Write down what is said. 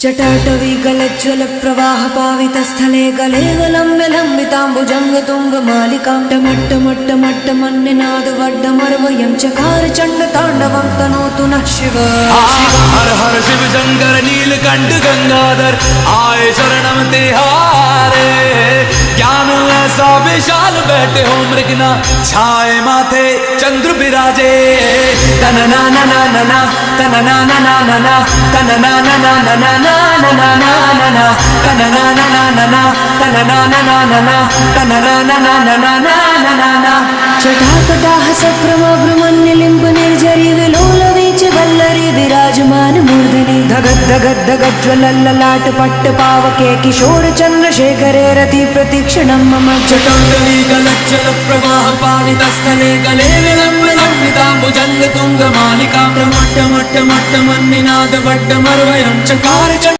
जटाटवी गलज्ज्वल प्रवाह पावितस्थले गले गलम्ब्य लम्बिताम्बुजंग तुंग मालिकां टमट्टमट्टमट्टमन्निनाद वड्डमर्वयं चकार चंड तांडवं तनोतु नः शिव। हर हर शिव शंकर नीलकंठ गंगाधर आए शरणम तिहारे। ज्ञान ऐसा विशाल बैठे हो मृगना छाए माथे चंद्र विराजे। तन ना ना ना ना ना तन ना ना ना ना ना तन ना ना ना ना ना ना ना ना ना ना तन ना ना ना ना ना तन ना ना ना ना ना तन ना ना ना ना ना ना ना ना। जटाकटाह सभ्रमभ्रमण्यलिम्ब निर्झरी विलोलवीच वल्लरी विराजमान मूर्धनि धगद् धगद् धगद् ज्वलल्ललाट पट्ट पावके किशोर चन्द्रशेखरे रति प्रतीक्षणं मम। जटाटवी गलज्जल प्रवाह पावितस्थले गले विलम्ब लम्बिताम्बुजंग तुंग मालिका टमट्टमट्टमट्टमन्निनाद वड्डमर्वयं चकार।